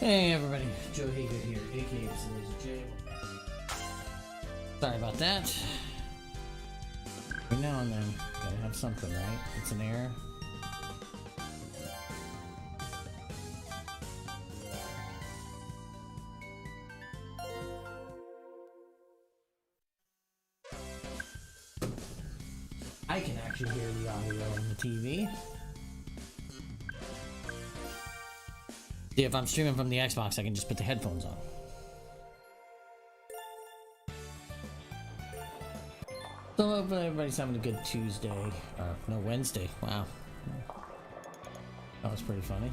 Hey everybody, Joe Hager here, aka mclazyj. Sorry about that. Every now and then, gotta have something, right? It's an error. I can actually hear the audio on the TV. See, if I'm streaming from the Xbox, I can just put the headphones on. So hopefully everybody's having a good Tuesday. No, Wednesday. Wow. That was pretty funny.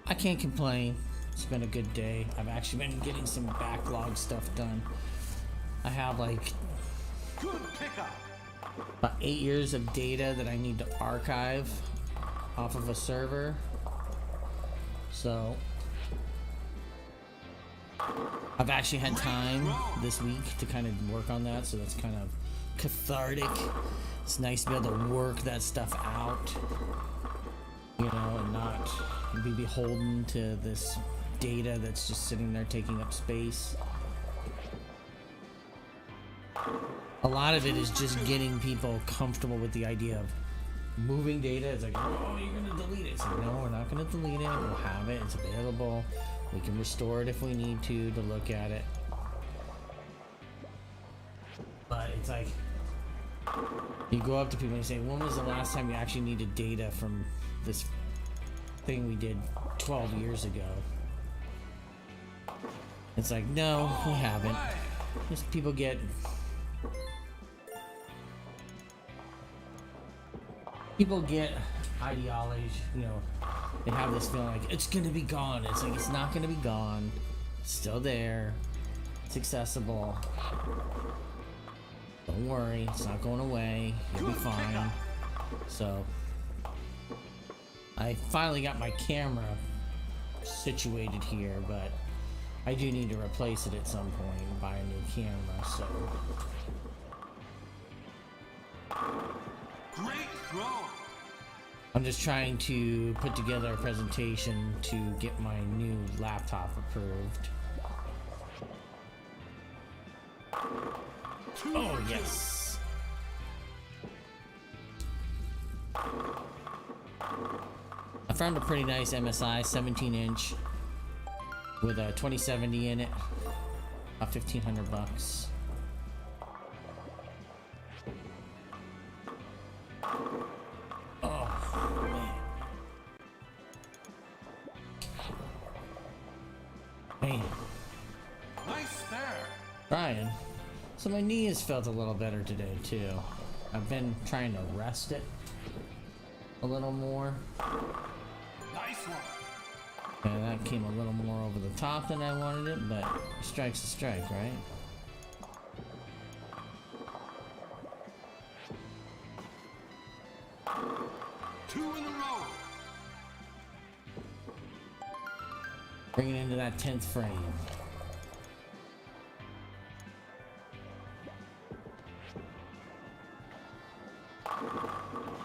I can't complain. It's been a good day. I've actually been getting some backlog stuff done. I have like about 8 years of data that I need to archive off of a server. So I've actually had time this week to kind of work on that, so that's kind of cathartic. It's nice to be able to work that stuff out, you know, and not be beholden to this data that's just sitting there taking up space. A lot of it is just getting people comfortable with the idea of moving data. It's like, oh, you're gonna delete it. It's like, no, we're not gonna delete it. We'll have it. It's available. We can restore it if we need to look at it. But it's like, you go up to people and you say, when was the last time you actually needed data from this thing we did 12 years ago? It's like, no, we haven't. Just people get ideology, you know, they have this feeling like it's gonna be gone. It's like, it's not gonna be gone. It's still there. It's accessible. Don't worry, it's not going away. You'll be fine. So I finally got my camera situated here, but I do need to replace it at some point and buy a new camera, so. Great throw. I'm just trying to put together a presentation to get my new laptop approved. Oh, yes. I found a pretty nice MSI 17-inch with a 2070 in it. About $1,500. Man. Nice there. Trying. So my knee has felt a little better today too. I've been trying to rest it a little more. Nice one. And that came a little more over the top than I wanted it, but a strike's a strike, right? Two in a row. Bringing it into that 10th frame.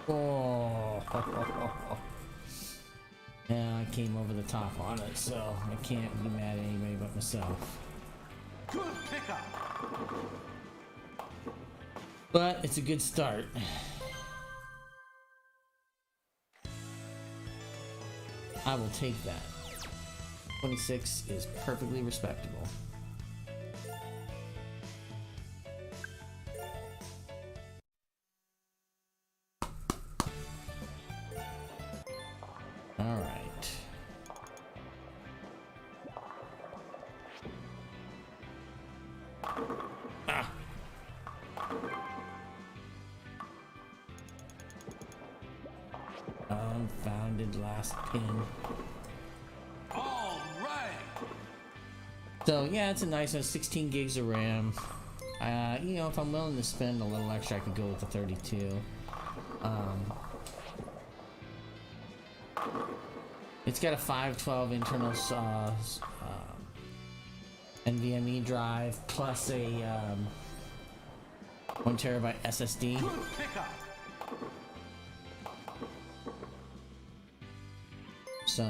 Oh. Yeah, I came over the top on it, so I can't be mad at anybody but myself. Good pickup. But it's a good start. I will take that. 26 is perfectly respectable. All right. Ah. Unfounded last pin. So yeah, it's a nice one, 16 gigs of RAM. You know, if I'm willing to spend a little extra, I could go with the 32. It's got a 512 internal NVMe drive plus a 1 terabyte SSD. Good pickup. So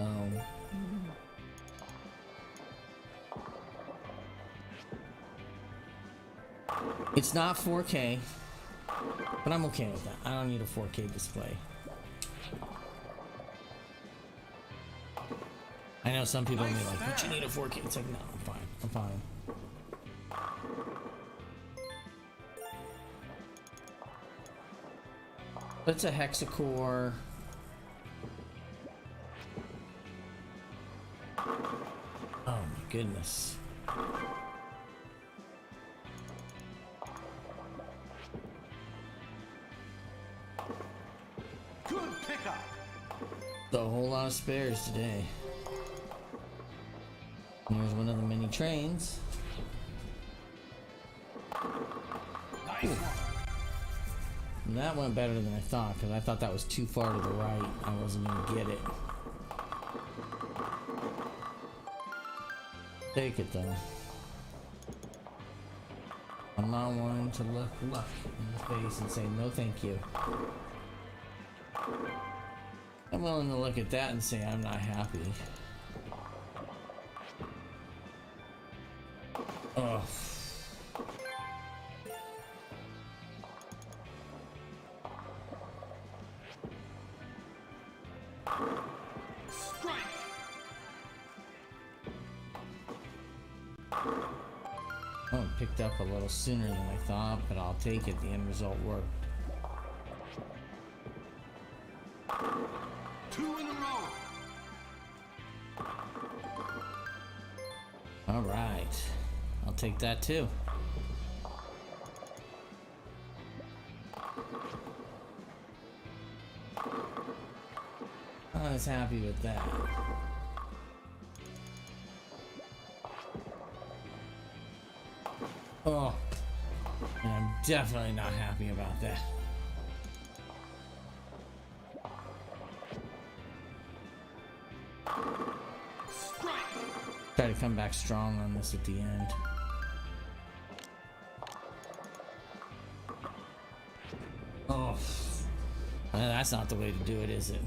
it's not 4K, but I'm okay with that. I don't need a 4K display. I know some people will be like, but you need a 4K. It's like, no, I'm fine. I'm fine. It's a hexacore. Oh my goodness. Good pickup. A whole lot of spares today. Here's one of the mini trains. Nice one. And that went better than I thought, because I thought that was too far to the right. I wasn't going to get it. Take it though. I'm not wanting to look luck in the face and say no thank you. I'm willing to look at that and say I'm not happy. Oh. Strike. Oh, it picked up a little sooner than I thought, but I'll take it. The end result worked. 2 in a row. All right. I'll take that too. I was happy with that. Oh, and I'm definitely not happy about that. Strike. Try to come back strong on this at the end. Oh, well, that's not the way to do it, is it?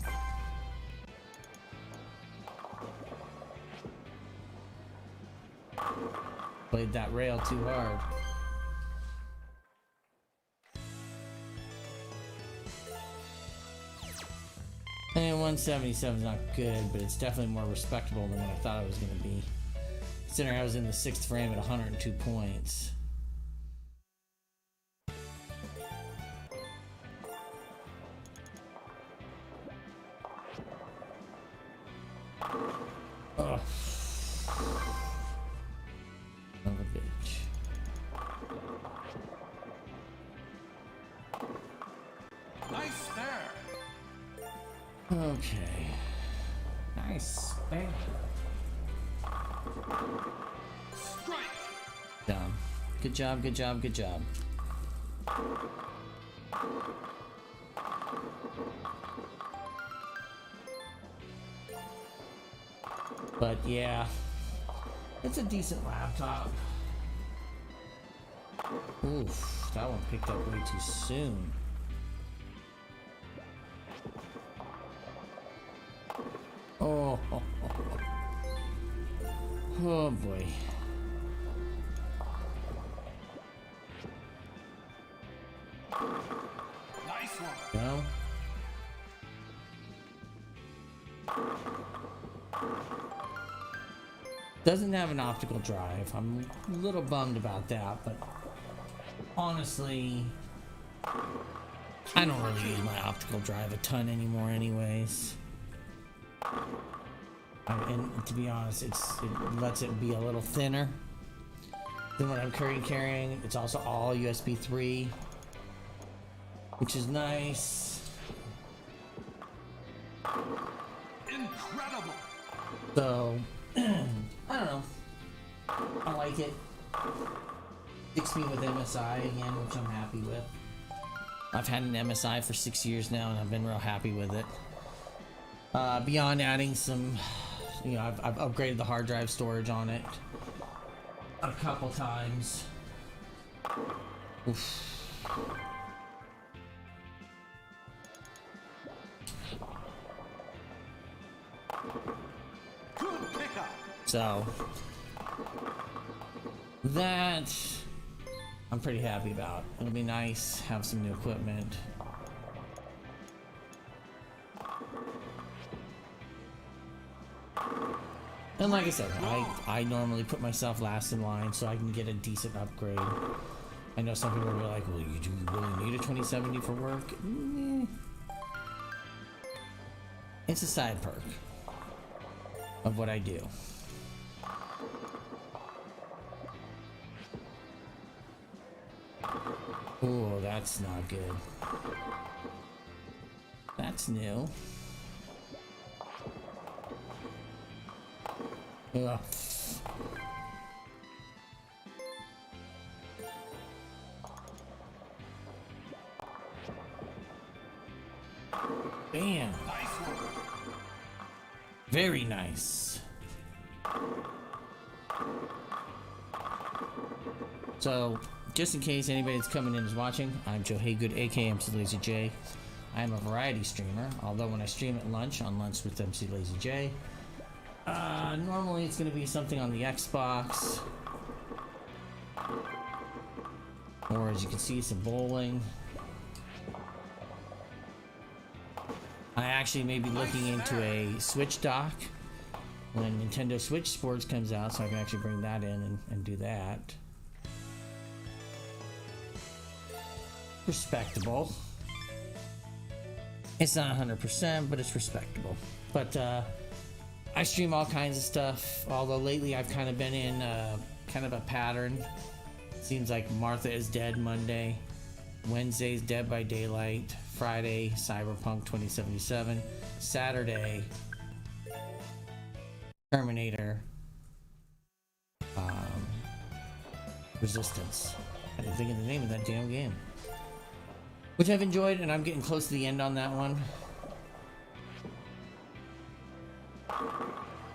Played that rail too hard. And 177 is not good, but it's definitely more respectable than what I thought it was going to be. Considering I was in the 6th frame at 102 points. Ugh. Son of a bitch. Nice spare. Okay. Nice. Bang. Strike. Down. Good job, good job, good job. But yeah, it's a decent laptop. Oof, that one picked up way too soon. Oh, oh boy. Nice one. No. Doesn't have an optical drive. I'm a little bummed about that, but honestly, I don't really use my optical drive a ton anymore anyways. And to be honest, it lets it be a little thinner than what I'm currently carrying. It's also all USB 3, which is nice. Incredible. So, I don't know. I like it. Sticks me with MSI again, which I'm happy with. I've had an MSI for 6 years now, and I've been real happy with it. Beyond adding some, you know, I've upgraded the hard drive storage on it a couple times. Oof. Good pickup. So that I'm pretty happy about. It'll be nice, have some new equipment. And like I said, I normally put myself last in line so I can get a decent upgrade. I know some people will be like, well, you do really need a 2070 for work? It's a side perk of what I do. Oh, that's not good. That's new. Ugh. Bam. Nice one. Very nice. So, just in case anybody that's coming in is watching, I'm Joe Haygood, aka mclazyj. I am a variety streamer, although when I stream at lunch on Lunch with mclazyj, normally it's going to be something on the Xbox, or as you can see, some bowling. I actually may be looking into a Switch dock when Nintendo Switch Sports comes out, so I can actually bring that in and do that. Respectable. It's not 100%, but it's respectable. But I stream all kinds of stuff, although lately I've kind of been in kind of a pattern. Seems like Martha is Dead Monday, Wednesday's Dead by Daylight, Friday Cyberpunk 2077, Saturday Terminator Resistance. I didn't think of the name of that damn game, which I've enjoyed, and I'm getting close to the end on that one.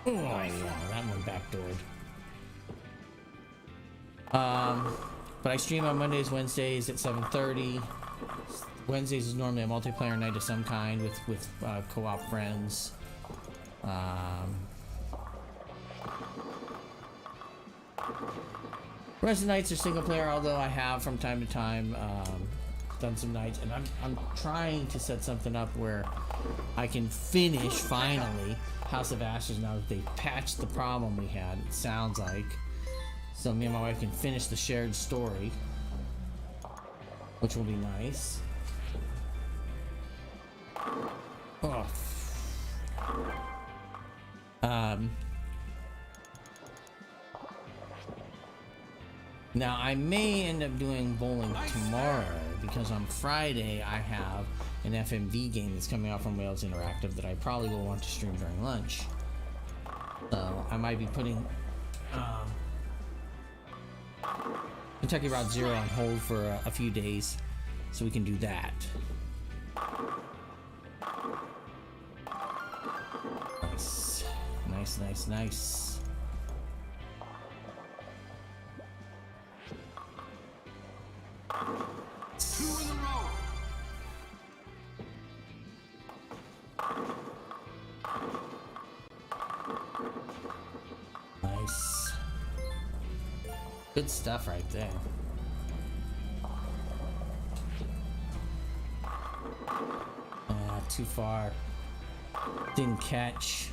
Oh yeah, that one backdoored. But I stream on Mondays, Wednesdays at 7:30. Wednesdays is normally a multiplayer night of some kind with co-op friends. The rest of the nights are single player, although I have from time to time done some nights, and I'm trying to set something up where I can finish finally House of Ashes now that they've patched the problem we had, it sounds like. So me and my wife can finish the shared story, which will be nice. Oh. Now I may end up doing bowling tomorrow because on Friday I have an FMV game that's coming out from Wales Interactive that I probably will want to stream during lunch. So I might be putting Kentucky Route Zero on hold for a few days so we can do that. Nice. Nice, nice, nice. Two in a row. Nice. Good stuff right there. Too far. Didn't catch.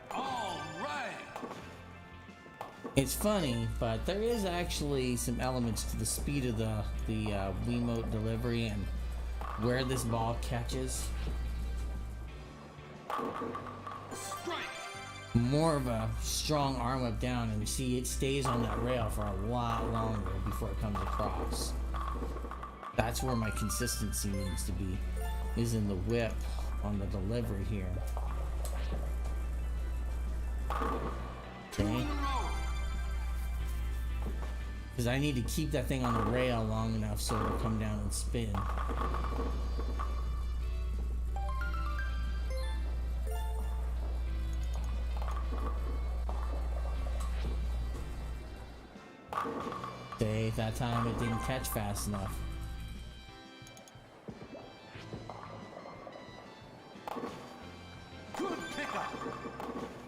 All right. It's funny, but there is actually some elements to the speed of the Wiimote delivery and where this ball catches. Strike. More of a strong arm up down, and you see it stays on that rail for a lot longer before it comes across. That's where my consistency needs to be, is in the whip on the delivery here. Two in Okay? a row. Because I need to keep that thing on the rail long enough so it'll come down and spin. See, that time it didn't catch fast enough. Good pickup.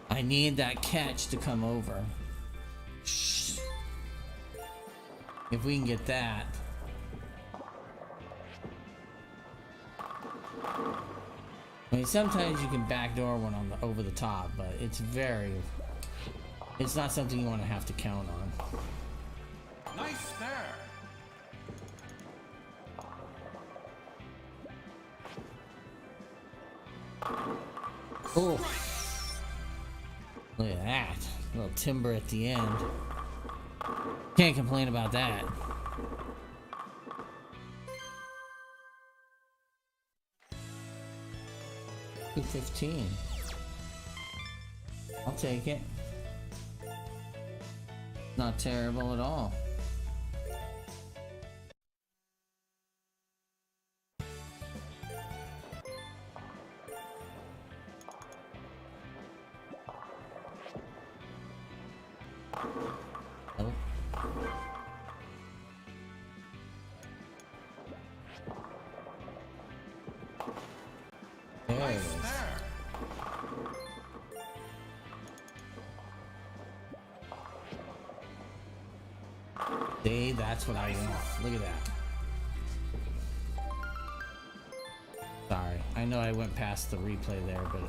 I need that catch to come over. Shh. If we can get that. I mean, sometimes you can backdoor one on the over the top, but it's not something you want to have to count on. Nice there. Oh, look at that. A little timber at the end. Can't complain about that. $2.15. I'll take it. Not terrible at all. Oh. There it Nice is. there. See, that's what I want. Look at that. Sorry, I know I went past the replay there, but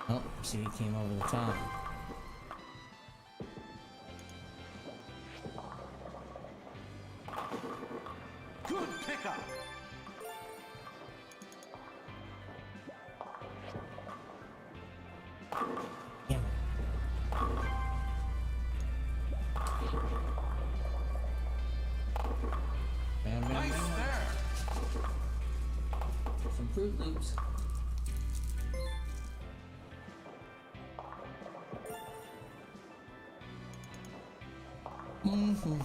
oh, see, he came over the top. Good pickup. Damn it. Bam, bam, Nice bam. there. Some Fruit Loops. Nice one.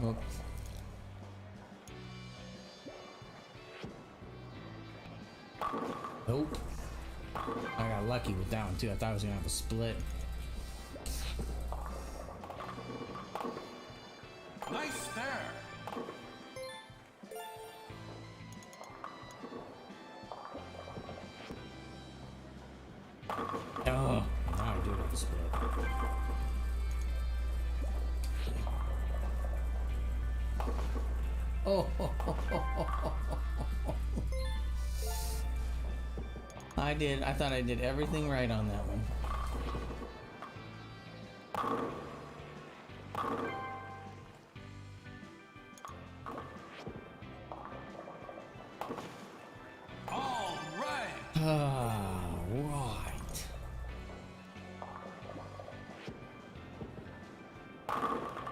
Oops. Nope. I got lucky with that one too. I thought I was gonna have a split. Nice there. Oh, now I do have a split. Oh, I thought I did everything right on that one. All right. Ah, right.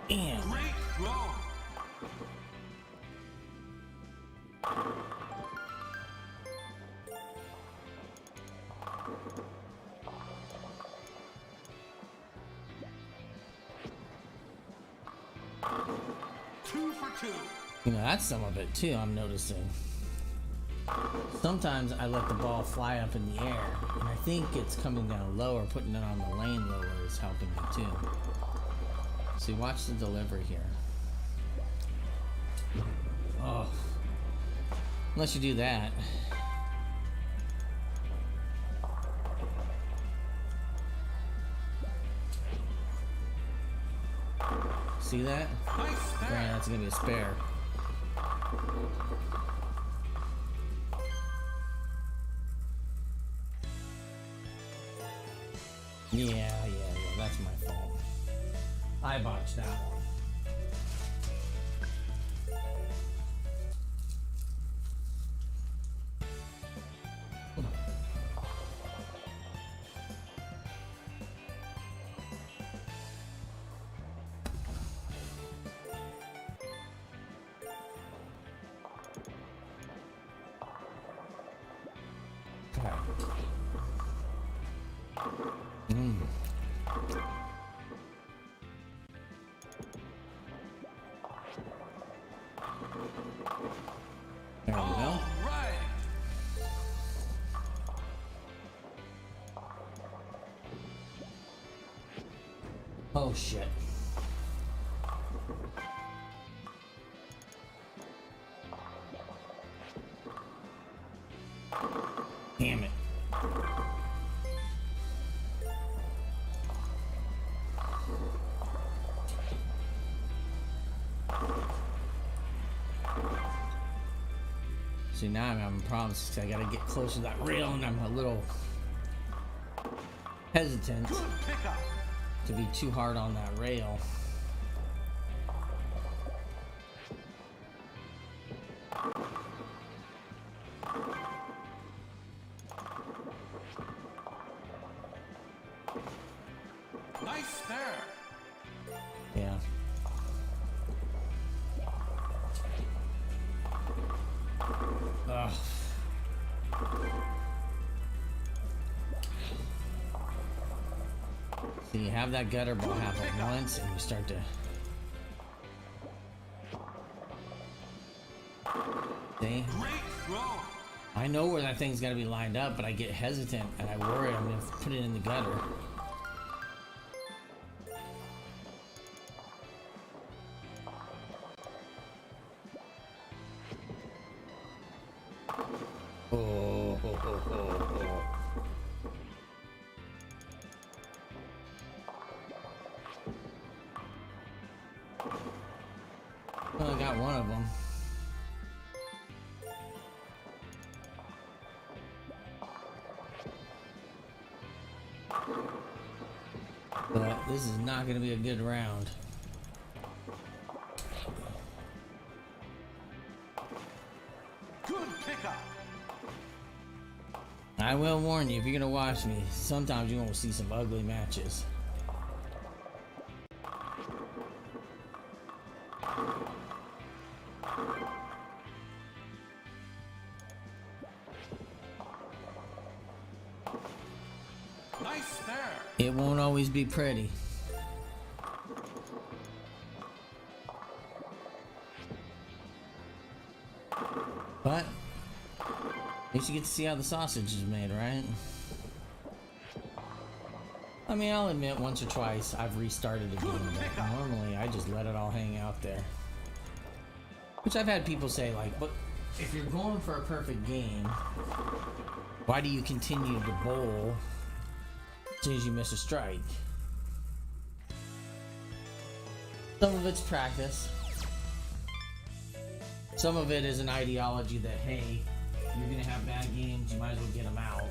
Damn. Great throw. Two for two. You know, that's some of it too, I'm noticing. Sometimes I let the ball fly up in the air, and I think it's coming down lower, putting it on the lane lower is helping me too. See, watch the delivery here. Oh. Unless you do that. See that? Nice Granted, there. that's gonna be a spare. Yeah, that's my fault. I botched that one. Okay. Oh shit. Damn it. See, now I'm having problems because I gotta get closer to that rail and I'm a little hesitant to be too hard on that rail. Nice there. Yeah. Ugh. So you have that gutter ball happen once and you start to see? Great throw. I know where that thing's gotta be lined up, but I get hesitant and I worry I'm gonna put it in the gutter. Oh, ho, ho, ho, ho. Well, I got one of them. But this is not going to be a good round. Good pickup. I will warn you, if you're going to watch me, sometimes you're going to see some ugly matches. Nice there. It won't always be pretty. But at least you get to see how the sausage is made, right? I mean, I'll admit once or twice I've restarted a game, but normally I just let it all hang out there. Which I've had people say, like, but if you're going for a perfect game, why do you continue to bowl as soon as you miss a strike? Some of it's practice. Some of it is an ideology that, hey, you're gonna have bad games, you might as well get them out.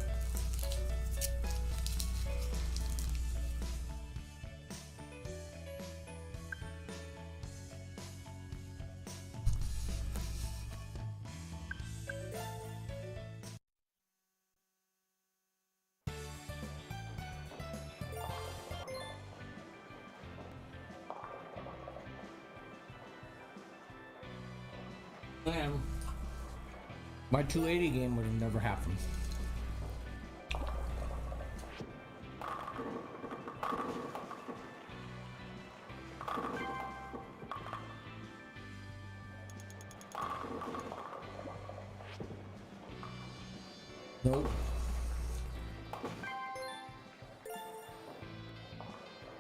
And my 280 game would have never happened. Nope.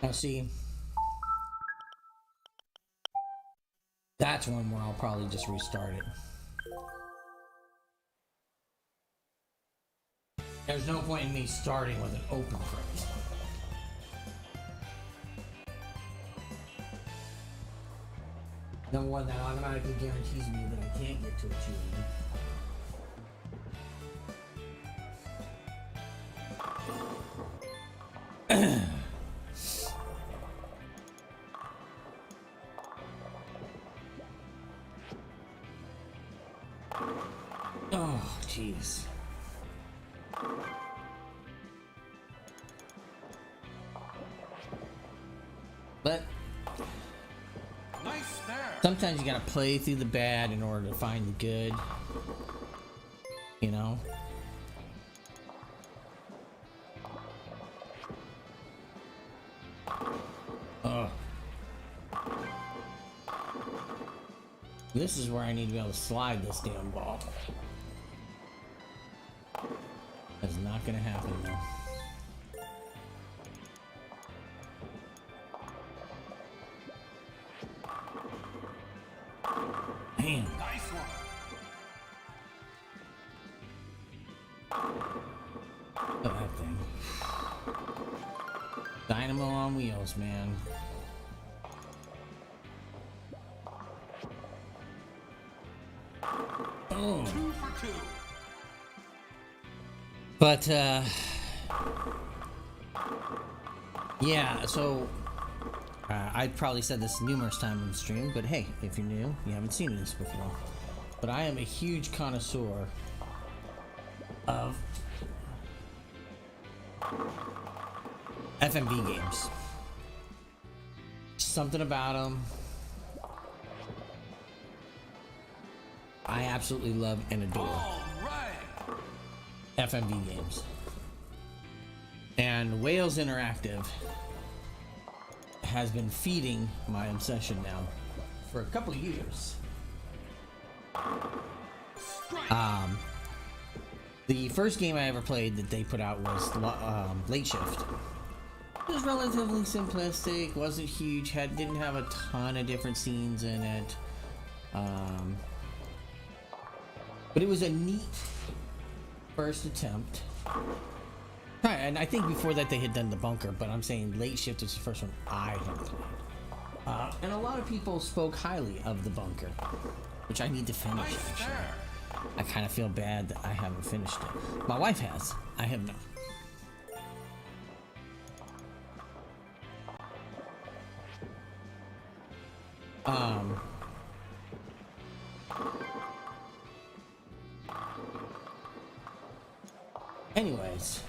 Now see, that's one where I'll probably just restart it. There's no point in me starting with an open frame. Number one, that automatically guarantees me that I can't get to a 280. Oh, jeez. But Nice there. sometimes you gotta play through the bad in order to find the good. You know? Oh. This is where I need to be able to slide this damn ball. That's not gonna happen though. Man. Nice one. Look at that thing. Dynamo on wheels, man. Boom. 2 for 2. But, yeah, so I've probably said this numerous times on the stream, but hey, if you're new, you haven't seen this before. But I am a huge connoisseur of FMV games. Something about them I absolutely love and adore. All right. FMV games. And Wales Interactive has been feeding my obsession now for a couple years. The first game I ever played that they put out was Late Shift. It was relatively simplistic, wasn't huge, didn't have a ton of different scenes in it. But it was a neat first attempt. Right, and I think before that they had done The Bunker, but I'm saying Late Shift was the first one I had played. And a lot of people spoke highly of The Bunker, which I need to finish, Nice actually. spare. I kind of feel bad that I haven't finished it. My wife has. I have not. Anyways,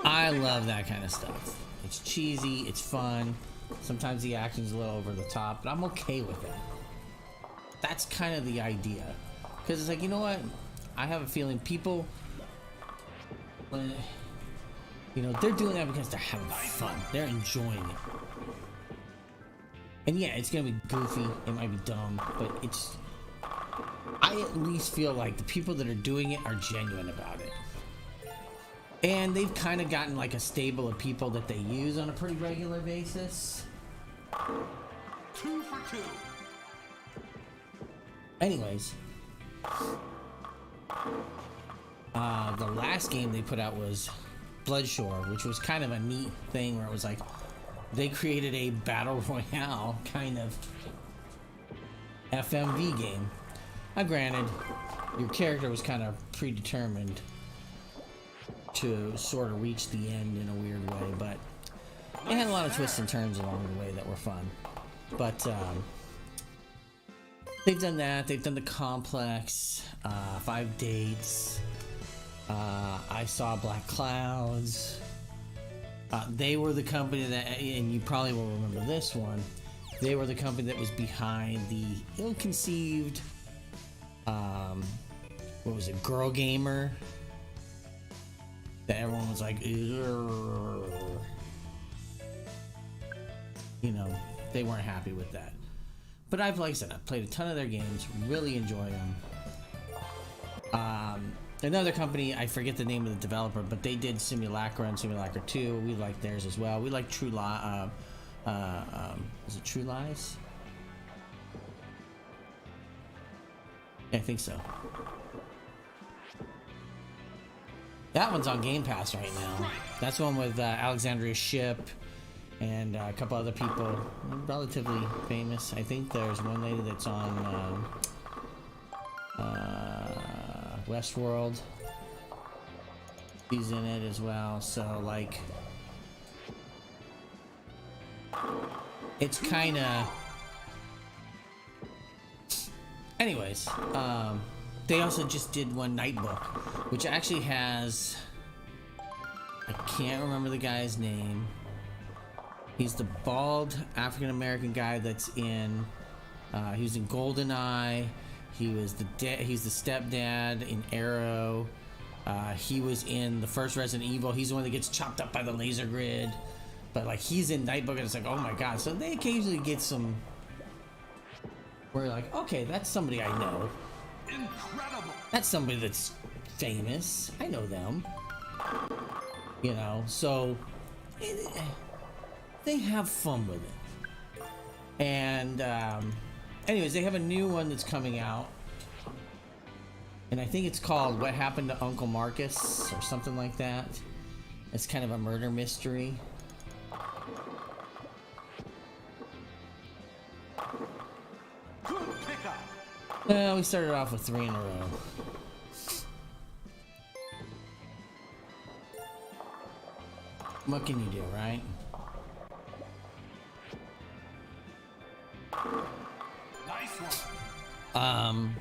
I love that kind of stuff. It's cheesy, it's fun. Sometimes the action's a little over the top, but I'm okay with it. That's kind of the idea. Because it's like, you know what? I have a feeling people, when, you know, they're doing that because they're having fun. They're enjoying it. And yeah, it's going to be goofy. It might be dumb, but it's... I at least feel like the people that are doing it are genuine about it. And they've kind of gotten like a stable of people that they use on a pretty regular basis. 2 for 2. Anyways, the last game they put out was Bloodshore, which was kind of a neat thing where it was like they created a battle royale kind of FMV game. Now, granted, your character was kind of predetermined to sort of reach the end in a weird way, but it had a lot of twists and turns along the way that were fun. But they've done that. They've done the Complex, 5 Dates. I saw Black Clouds. They were the company that, and you probably will remember this one, they were the company that was behind the ill-conceived, what was it, Girl Gamer? That everyone was like, ugh. You know, they weren't happy with that. But like I said, I've played a ton of their games, really enjoy them. Another company, I forget the name of the developer, but they did Simulacra and Simulacra 2. We like theirs as well. We like True Lies. Is it True Lies? Yeah, I think so. That one's on Game Pass right now. That's one with Alexandria Ship and a couple other people, relatively famous. I think there's one lady that's on Westworld. She's in it as well. So like, it's kind of. Anyways, they also just did one Nightbook, which actually has, I can't remember the guy's name. He's the bald African-American guy that's in, he was in GoldenEye. He was he's the stepdad in Arrow. He was in the first Resident Evil. He's the one that gets chopped up by the laser grid. But like, he's in Nightbook and it's like, oh my god. So they occasionally get some, where you're like, okay, that's somebody I know. Incredible. That's somebody that's famous. I know them. You know, so they have fun with it. And anyways, they have a new one that's coming out, and I think it's called What Happened to Uncle Marcus or something like that. It's kind of a murder mystery. Good pickup. Well, we started off with 3 in a row. What can you do, right? Nice one.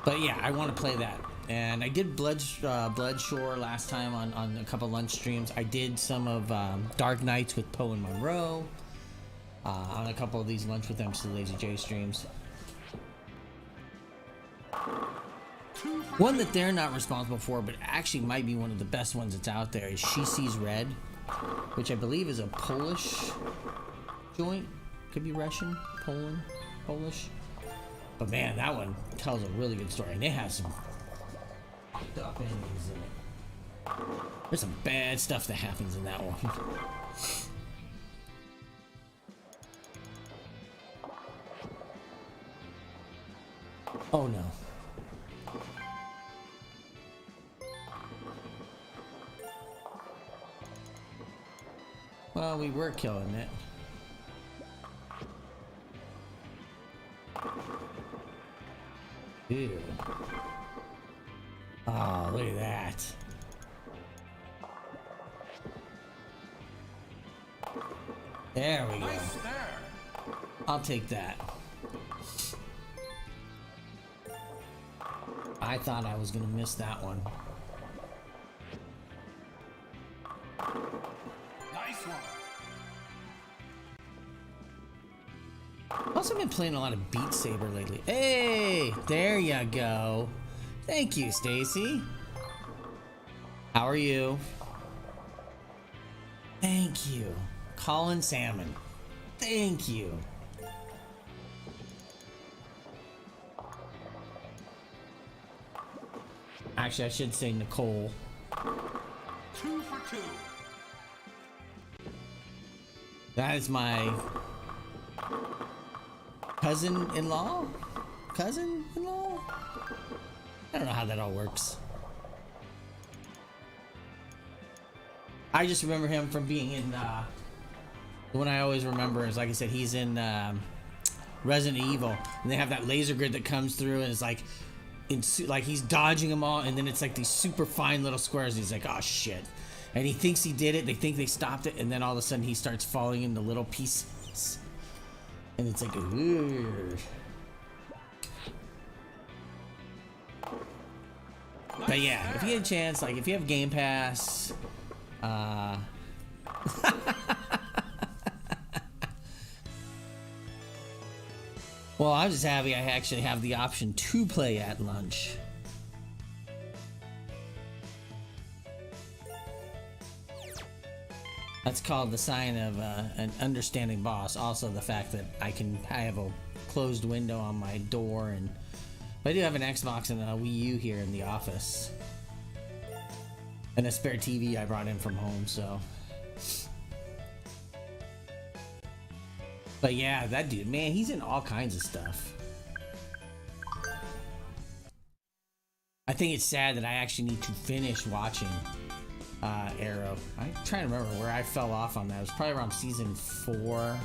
But yeah, I want to play that. And I did Bloodshore last time on a couple lunch streams. I did some of Dark Knights with Poe and Monroe on a couple of these Lunch with mclazyj streams. One that they're not responsible for, but actually might be one of the best ones that's out there, is She Sees Red, which I believe is a Polish joint. Could be Russian, Poland, Polish. But man, that one tells a really good story, and it has some fucked up endings in it. There's some bad stuff that happens in that one. Oh no. Well, we were killing it. Ew. Oh, look at that. There we go. Nice there. I'll take that. I thought I was gonna miss that one. Nice one. I've also been playing a lot of Beat Saber lately. Hey, there you go. Thank you, Stacy. How are you? Thank you. Colin Salmon. Thank you. Actually, I should say Nicole. 2 for 2. That is my cousin-in-law? Cousin-in-law? I don't know how that all works. I just remember him from being in, the one I always remember is, like I said, he's in Resident Evil, and they have that laser grid that comes through, and it's like, like he's dodging them all, and then it's like these super fine little squares, and he's like, oh shit. And he thinks he did it, they think they stopped it, and then all of a sudden he starts falling into little pieces. And it's like, ooh. But yeah, if you get a chance, like if you have Game Pass, well, I'm just happy I actually have the option to play at lunch. That's called the sign of an understanding boss. Also, the fact that I have a closed window on my door, and but I do have an Xbox and a Wii U here in the office, and a spare TV I brought in from home. So, but yeah, that dude, man, he's in all kinds of stuff. I think it's sad that I actually need to finish watching Arrow. I'm trying to remember where I fell off on that. It was probably around season 4,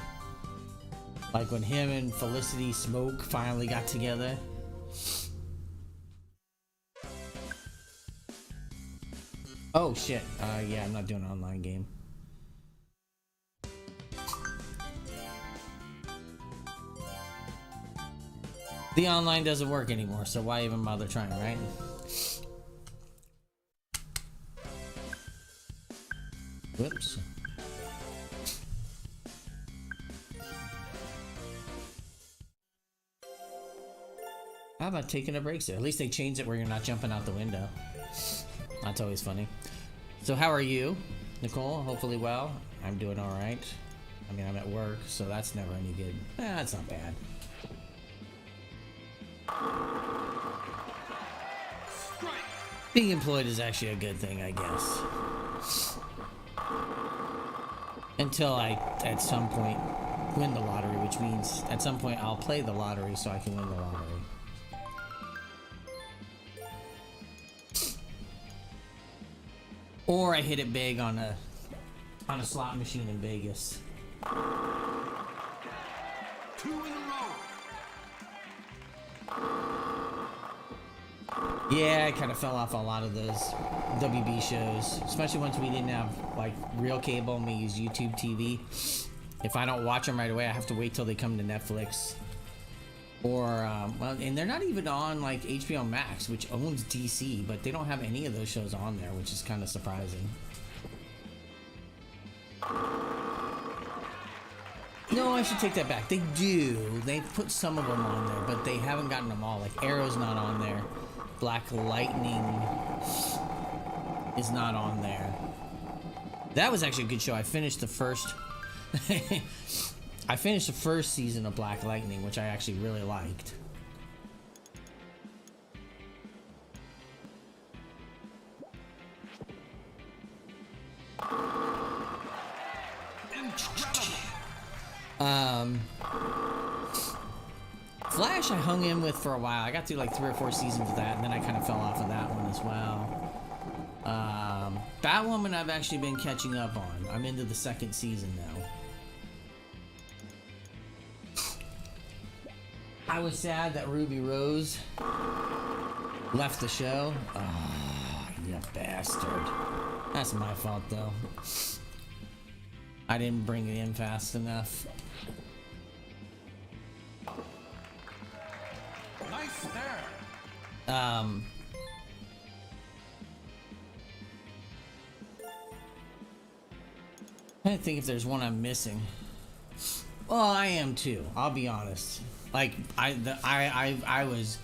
like when him and Felicity Smoke finally got together. Oh shit, yeah, I'm not doing an online game. The online doesn't work anymore, so why even bother trying, right? Whoops. How about taking a break there? At least they changed it where you're not jumping out the window. That's always funny. So how are you, Nicole? Hopefully well. I'm doing all right. I mean, I'm at work, so that's never any good. That's not bad. Being employed is actually a good thing, I guess. Until I, at some point, win the lottery, which means at some point I'll play the lottery so I can win the lottery. Or I hit it big on a slot machine in Vegas. 2 in a row. Yeah, I kind of fell off a lot of those WB shows, especially once we didn't have like real cable and we use YouTube TV. If I don't watch them right away, I have to wait till they come to Netflix. Or, well, and they're not even on like HBO Max, which owns DC, but they don't have any of those shows on there, which is kind of surprising. No, I should take that back. They do. They put some of them on there, but they haven't gotten them all. Like Arrow's not on there. Black Lightning is not on there. That was actually a good show. I finished the first I finished the first season of Black Lightning, which I actually really liked. Flash I hung in with for a while. I got through like 3 or 4 seasons of that, and then I kind of fell off of that one as well. Batwoman I've actually been catching up on. I'm into the 2nd season now. I was sad that Ruby Rose left the show. Oh, you bastard. That's my fault though. I didn't bring it in fast enough. Nice there. I think if there's one I'm missing. Well, I am too. I'll be honest. Like I was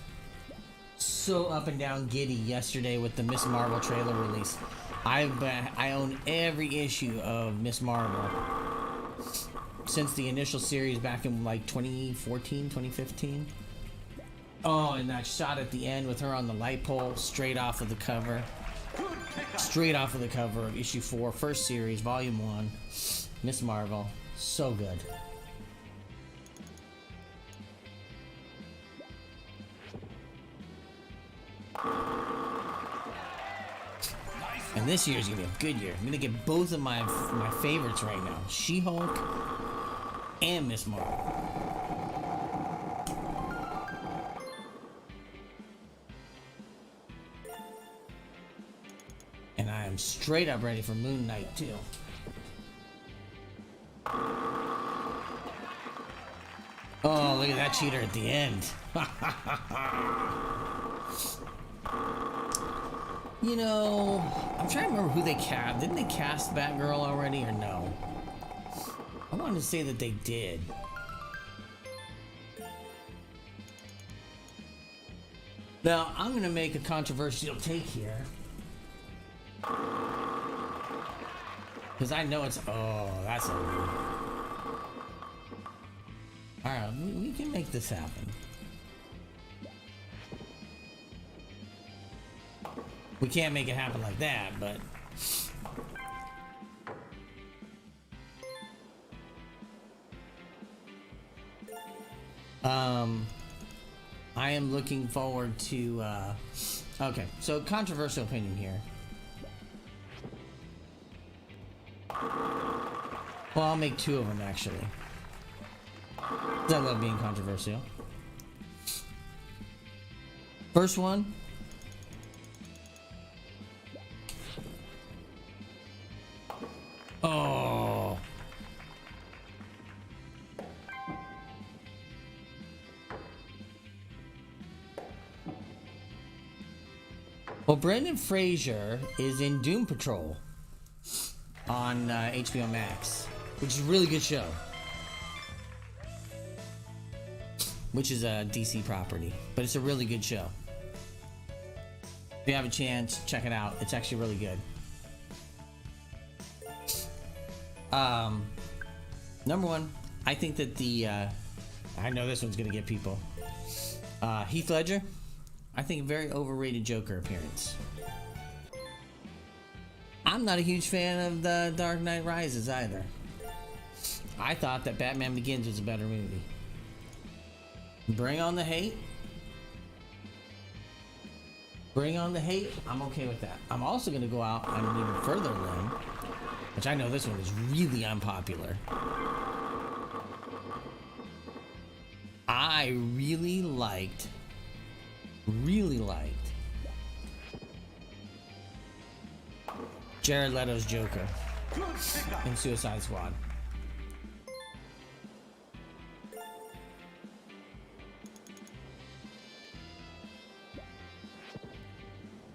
so up and down giddy yesterday with the Miss Marvel trailer release. I own every issue of Miss Marvel since the initial series back in like 2014, 2015. Oh, and that shot at the end with her on the light pole, straight off of the cover. Straight off of the cover of issue 4, first series, volume 1, Miss Marvel. So good. And this year's gonna be a good year. I'm gonna get both of my favorites right now: She-Hulk and Miss Marvel. And I am straight up ready for Moon Knight too. Oh, look at that cheater at the end. You know, I'm trying to remember who they cast. Didn't they cast Batgirl already or no? I wanted to say that they did. Now, I'm going to make a controversial take here. Because I know it's... Oh, that's ugly. Alright, we can make this happen. We can't make it happen like that, but... I am looking forward to, okay, so controversial opinion here. Well, I'll make 2 of them, actually. 'Cause I love being controversial. First one. Oh. Well, Brendan Fraser is in Doom Patrol on HBO Max, which is a really good show. Which is a DC property, but it's a really good show. If you have a chance, check it out. It's actually really good. Number 1, I think that the I know this one's gonna get people. Heath Ledger, I think a very overrated Joker appearance. I'm not a huge fan of the Dark Knight Rises either. I thought that Batman Begins was a better movie. Bring on the hate. Bring on the hate. I'm okay with that. I'm also going to go out on an even further limb, which I know this one is really unpopular. I really liked Jared Leto's Joker in Suicide Squad.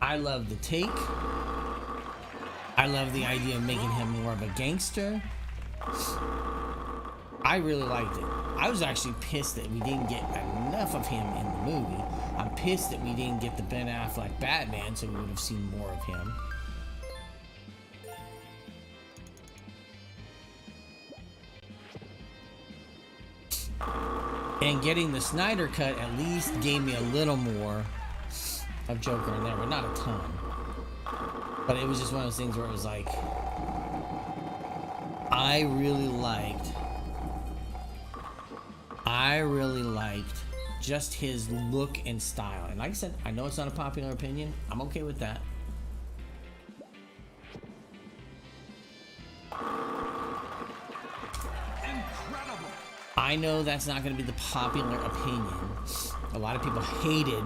I love the take. I love the idea of making him more of a gangster. I really liked it. I was actually pissed that we didn't get enough of him in the movie. I'm pissed that we didn't get the Ben Affleck Batman, so we would have seen more of him. And getting the Snyder cut at least gave me a little more of Joker in there, but not a ton. But it was just one of those things where it was like, I really liked just his look and style. And like I said, I know it's not a popular opinion. I'm okay with that. Incredible. I know that's not going to be the popular opinion. A lot of people hated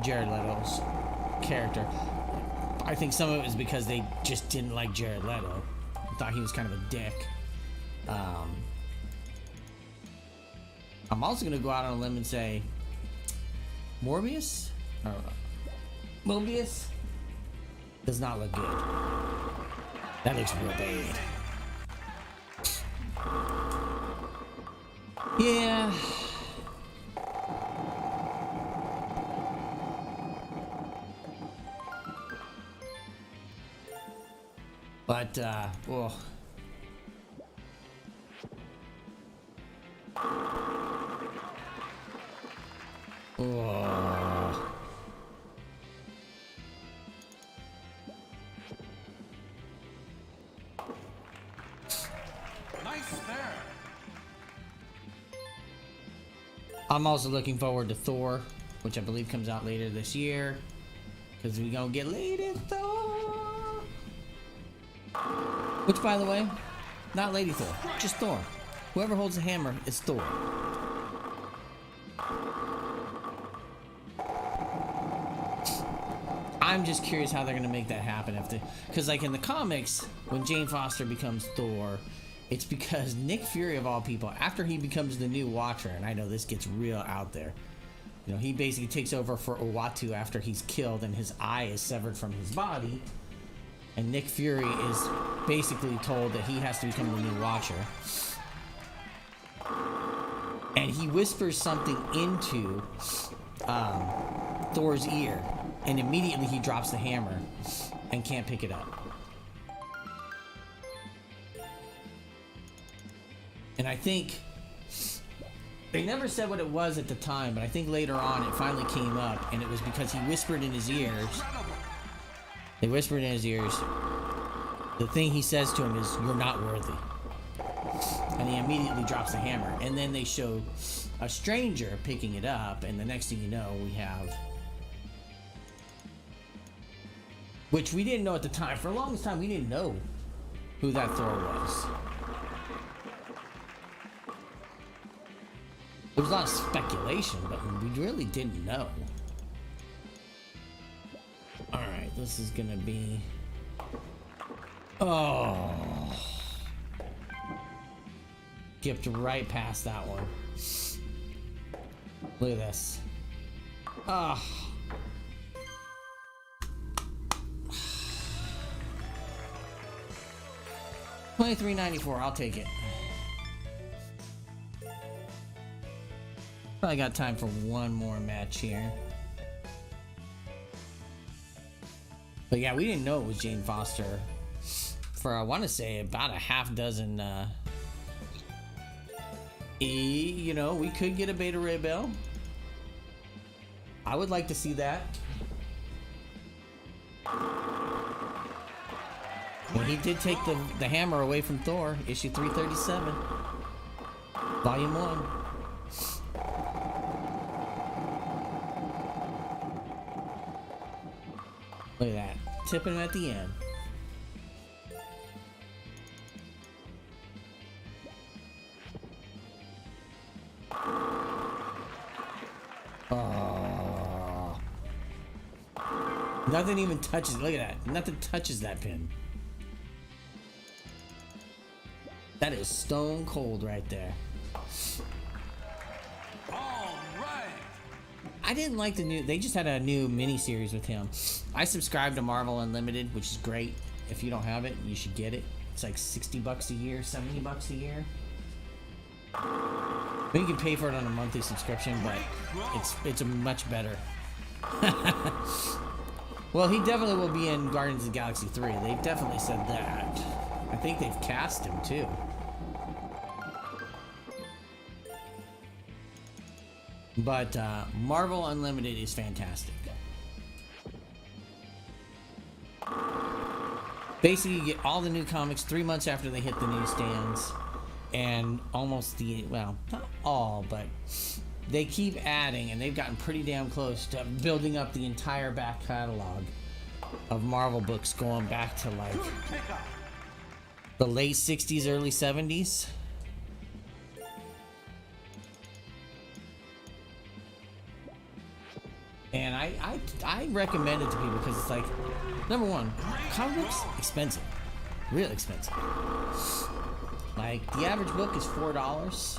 Jared Leto's character. I think some of it was because they just didn't like Jared Leto. Thought he was kind of a dick. I'm also going to go out on a limb and say Mobius does not look good. That looks real bad. Yeah. But, well. Oh. Nice there. I'm also looking forward to Thor, which I believe comes out later this year. Because we gonna get Lady Thor. Which, by the way, not Lady Thor, just Thor. Whoever holds the hammer is Thor. I'm just curious how they're gonna make that happen because like in the comics, when Jane Foster becomes Thor, it's because Nick Fury of all people, after he becomes the new Watcher, and I know this gets real out there, you know, he basically takes over for Uatu after he's killed and his eye is severed from his body, and Nick Fury is basically told that he has to become the new Watcher, and he whispers something into Thor's ear. And immediately he drops the hammer and can't pick it up. And I think they never said what it was at the time, but I think later on it finally came up, and it was because he whispered in his ears. They whispered in his ears. The thing he says to him is, "You're not worthy." And he immediately drops the hammer. And then they show a stranger picking it up, and the next thing you know, we have... Which we didn't know at the time. For the longest time, we didn't know who that Thor was. There was a lot of speculation, but we really didn't know. Alright, this is gonna be... Oh. Skipped right past that one. Look at this. Ah. Oh. $23.94, I'll take it. Probably got time for one more match here. But yeah, we didn't know it was Jane Foster for, I want to say, about a half dozen. You know, we could get a Beta Ray Bill. I would like to see that. Well, he did take the hammer away from Thor, issue 337, volume 1. Look at that. Tipping him at the end. Oh. Nothing even touches. Look at that. Nothing touches that pin. That is stone cold right there. All right. I didn't like the new. They just had a new mini series with him. I subscribe to Marvel Unlimited, which is great. If you don't have it, you should get it. It's like $60 a year, $70 a year. You can pay for it on a monthly subscription, but it's a much better. Well, he definitely will be in Guardians of the Galaxy 3. They've definitely said that. I think they've cast him too. But Marvel Unlimited is fantastic. Basically, you get all the new comics 3 months after they hit the newsstands. And almost well, not all, but they keep adding, and they've gotten pretty damn close to building up the entire back catalog of Marvel books going back to like the late 60s, early 70s. And I recommend it to people because it's like, number one, comics expensive, real expensive. Like the average book is $4.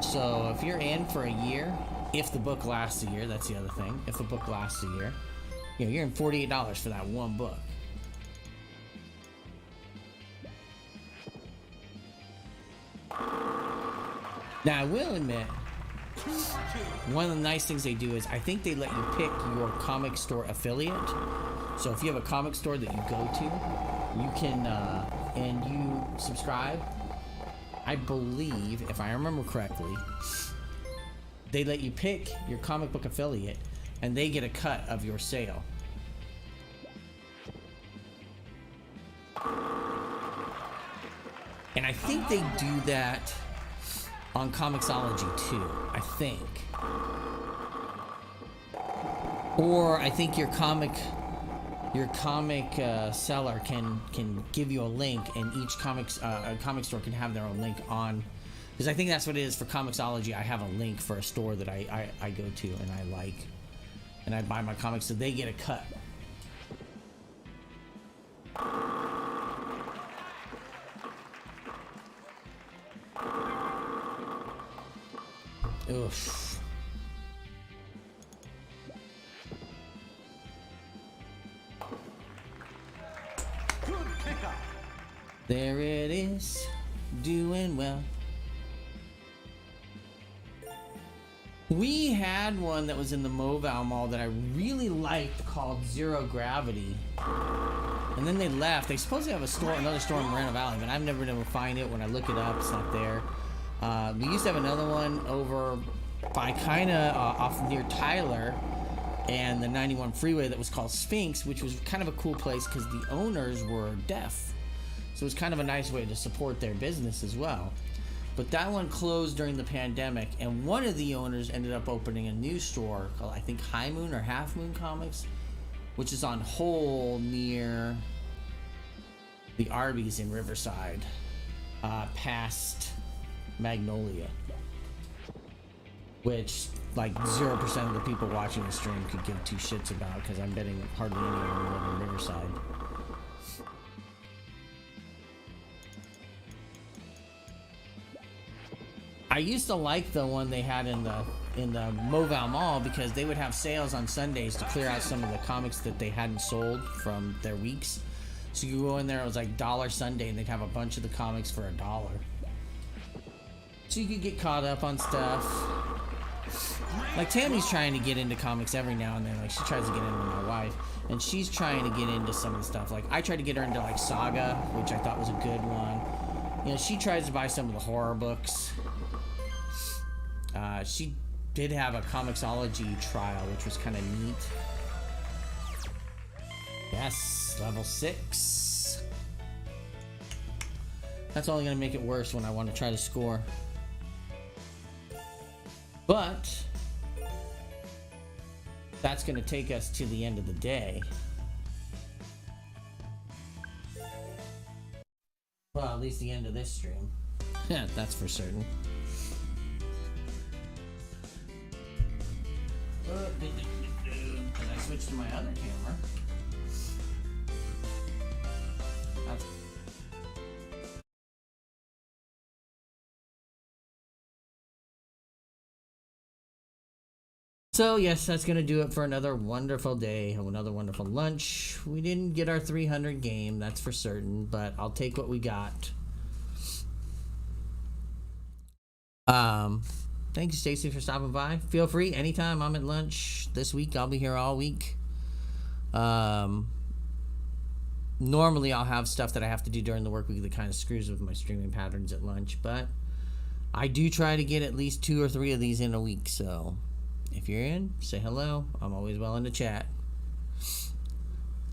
So if you're in for a year, if the book lasts a year, that's the other thing. If the book lasts a year, you know, you're in $48 for that one book. Now I will admit, one of the nice things they do is I think they let you pick your comic store affiliate. So if you have a comic store that you go to, you can and you subscribe, I believe, if I remember correctly, they let you pick your comic book affiliate and they get a cut of your sale. And I think they do that on Comixology too, I think. Or I think your comic seller can give you a link, and each comic store can have their own link on, because I think that's what it is for Comixology. I have a link for a store that I go to and I like, and I buy my comics, so they get a cut. Oof. There it is, doing well. We had one that was in the Mobile Mall that I really liked called Zero Gravity. And then they left. They supposedly have another store in Moreno Valley, but I've never been able to find it. When I look it up, it's not there. We used to have another one over by kinda off near Tyler and the 91 freeway that was called Sphinx, which was kind of a cool place because the owners were deaf. So it was kind of a nice way to support their business as well. But that one closed during the pandemic, and one of the owners ended up opening a new store called, I think, High Moon or Half Moon Comics, which is on Hole near the Arby's in Riverside, past Magnolia. Which, like, 0% of the people watching the stream could give two shits about, because I'm betting hardly anyone live in Riverside. I used to like the one they had in the Mobile Mall, because they would have sales on Sundays to clear out some of the comics that they hadn't sold from their weeks. So you go in there, it was like $1 Sunday, and they'd have a bunch of the comics for $1. So you could get caught up on stuff. Like Tammy's trying to get into comics every now and then. Like she tries to get into my wife, and she's trying to get into some of the stuff. Like I tried to get her into like Saga, which I thought was a good one. You know, she tries to buy some of the horror books. She did have a Comixology trial, which was kind of neat. Yes, level 6. That's only going to make it worse when I want to try to score. But that's going to take us to the end of the day. Well, at least the end of this stream. Yeah, that's for certain. Because I switched to my other camera. That's So yes, that's gonna do it for another wonderful day, another wonderful lunch. We didn't get our 300 game, that's for certain, but I'll take what we got. Thank you, Stacy, for stopping by. Feel free anytime. I'm at lunch this week. I'll be here all week. Normally I'll have stuff that I have to do during the work week that kind of screws with my streaming patterns at lunch, but I do try to get at least 2 or 3 of these in a week, so if you're in, say hello. I'm always willing to chat.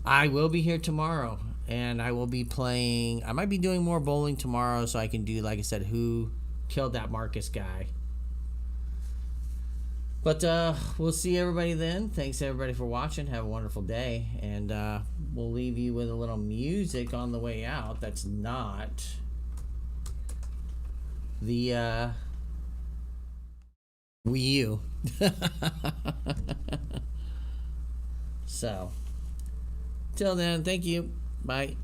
I will be here tomorrow, and I will be playing. I might be doing more bowling tomorrow, so I can do, like I said, who killed that Marcus guy. But we'll see everybody then. Thanks everybody for watching. Have a wonderful day, and we'll leave you with a little music on the way out. That's not the Wii U. So, till then, thank you. Bye.